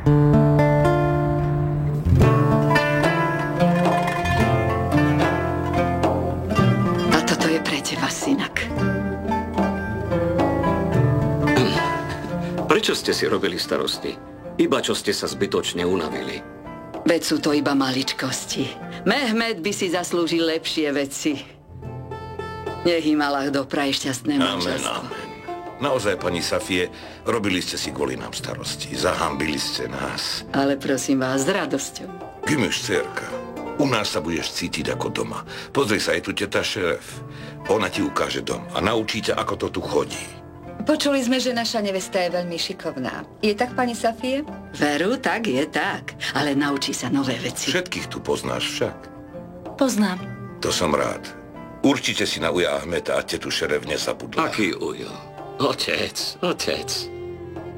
A toto je pre teba, synak. Prečo ste si robili starosti? Iba čo ste sa zbytočne unavili. Veď sú to iba maličkosti. Mehmet by si zaslúžil lepšie veci. Nech im Allah dopraje šťastné manželstvo. Amen, amen. Naozaj, pani Safie, robili ste si kvôli nám starosti. Zahambili ste nás. Ale prosím vás, s radosťou. Gümüš, dcerka, u nás sa budeš cítiť ako doma. Pozri sa, je tu teta Šeref. Ona ti ukáže dom a naučí ťa, ako to tu chodí. Počuli sme, že naša nevesta je veľmi šikovná. Je tak, pani Safie? Veru, tak je tak. Ale naučí sa nové veci. Všetkých tu poznáš však. Poznám. To som rád. Určite si na uja Ahmeta a tetu Šeref nezabudla. Aký ujo? Otec.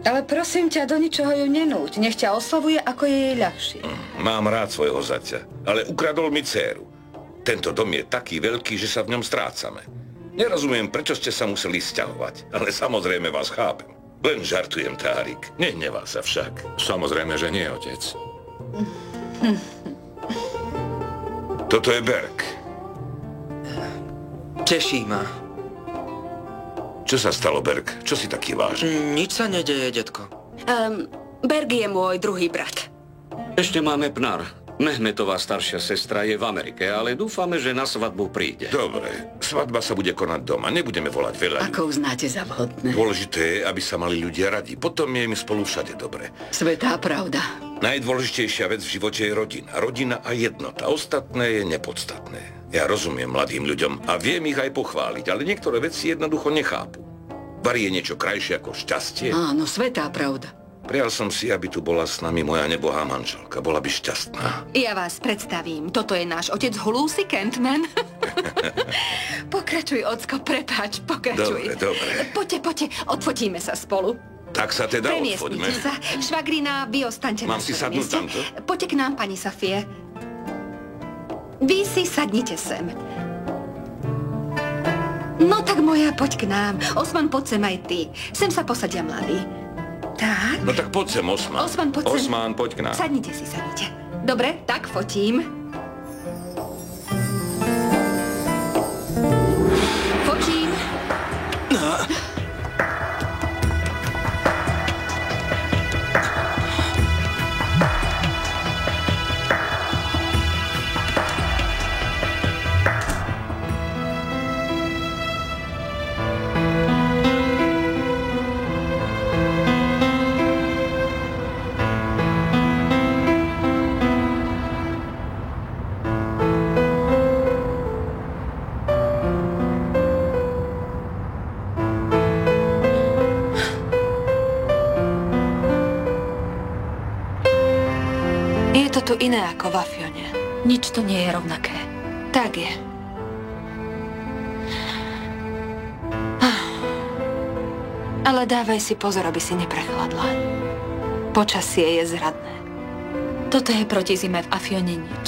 Ale prosím ťa, do ničoho ju nenúť. Nech ťa oslavuje, ako je jej ľahšie. Mám rád svojho zaťa, ale ukradol mi dcéru. Tento dom je taký veľký, že sa v ňom strácame. Nerozumiem, prečo ste sa museli sťahovať, ale samozrejme vás chápem. Len žartujem, Tárik. Nehnevá sa však. Samozrejme, že nie, otec. Toto je Berg. Teší ma. Čo sa stalo, Berg? Čo si taký vážny? Nič sa nedeje, detko. Berg je môj druhý brat. Ešte máme Pnar. Mehmetová staršia sestra je v Amerike, ale dúfame, že na svadbu príde. Dobre, svadba sa bude konať doma. Nebudeme volať veľa ľudí. Ako uznáte za vhodné. Dôležité je, aby sa mali ľudia radi. Potom je im spolu všade dobre. Svetá pravda. Najdôležitejšia vec v živote je rodina. Rodina a jednota. Ostatné je nepodstatné. Ja rozumiem mladým ľuďom a viem ich aj pochváliť, ale niektoré veci jednoducho nechápu. Varí je niečo krajšie ako šťastie. Áno, svetá pravda. Prial som si, aby tu bola s nami moja nebohá manželka. Bola by šťastná. Ja vás predstavím. Toto je náš otec Hulusi Kentman. Pokračuj, ocko, prepáč, pokračuj. Dobre. Poďte, odfotíme sa spolu. Tak sa teda Premiestnite odfoďme. sa. Švagrina, vy ostaňte na Mám si svojom sadnúť mieste. tamto? Poďte k nám, pani Safie. Vy si sadnite sem. No tak moja, poď k nám. Osman, poď sem aj ty. Sem sa posadia mladí. Tak. No tak poď sem, Osman. Osman, poď sem. Osman, poď k nám. Sadnite si, sadnite. Dobre, tak fotím. Fotím. Je to tu iné ako v Afione. Nič tu nie je rovnaké. Tak je. Ale dávaj si pozor, aby si neprechladla. Počasie je zradné. Toto je proti zime v Afione nič.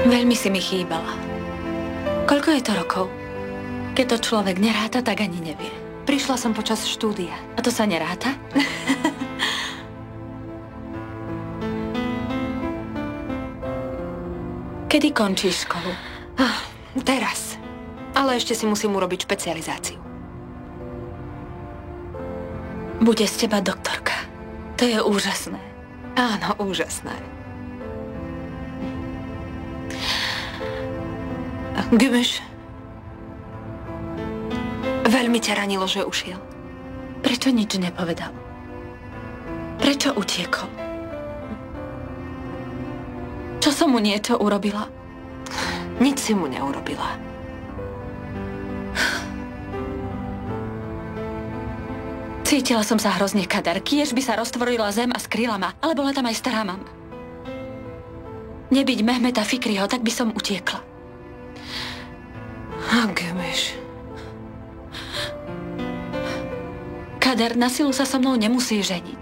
Veľmi si mi chýbala. Koľko je to rokov? Keď to človek neráta, tak ani nevie. Prišla som počas štúdia. A to sa neráta? Kedy končíš školu? Teraz. Ale ešte si musím urobiť špecializáciu. Bude z teba doktorka. To je úžasné. Áno, úžasné. Gümüş. Veľmi ťa ranilo, že ušiel. Prečo nič nepovedal? Prečo utiekol? Čo som mu niečo urobila? Nič si mu neurobila. Cítila som sa hrozne, Kader. Kiež by sa roztvorila zem a skryla ma, ale bola tam aj stará mama. Nebyť Mehmeta Fikriho, tak by som utiekla. Gümüş. Kader, na silu sa so mnou nemusí ženiť.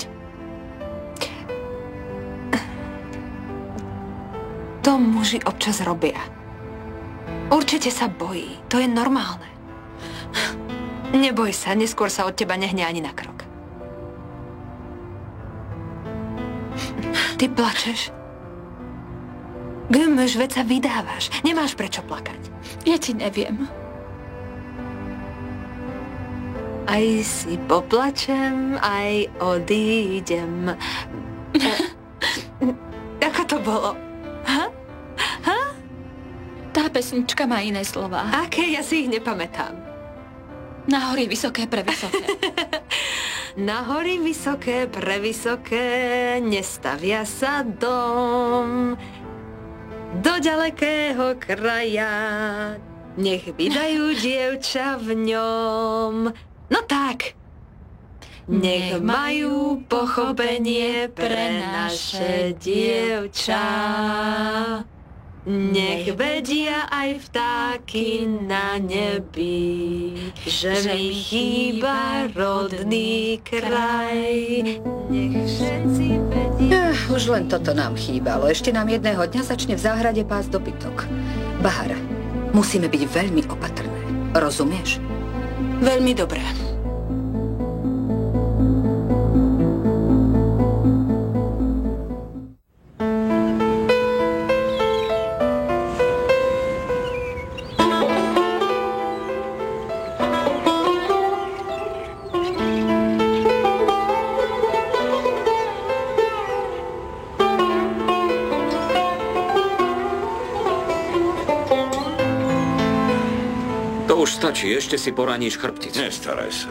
To muži občas robia. Určite sa bojí. To je normálne. Neboj sa, neskôr sa od teba nehne ani na krok. Ty plačeš? Gümüš, veď sa vydávaš. Nemáš prečo plakať. Ja ti neviem. Aj si poplačem, aj odídem. Ako to bolo? Tá pesnička má iné slová. Aké? Ja si ich nepamätám. Na hory vysoké, prevysoké. Na hory vysoké, prevysoké, nestavia sa dom. Do ďalekého kraja, nech vydajú dievča v ňom. No tak, nech majú pochopenie pre naše dievča. Nech vedia aj vtáky na nebi, že mi chýba rodný kraj. Nech všetci vedia... Už len toto nám chýbalo. Ešte nám jedného dňa začne v záhrade pásť dobytok. Bahar, musíme byť veľmi opatrné. Rozumieš? Veľmi dobré. To už stačí, ešte si poraníš chrbticu. Nestaraj sa.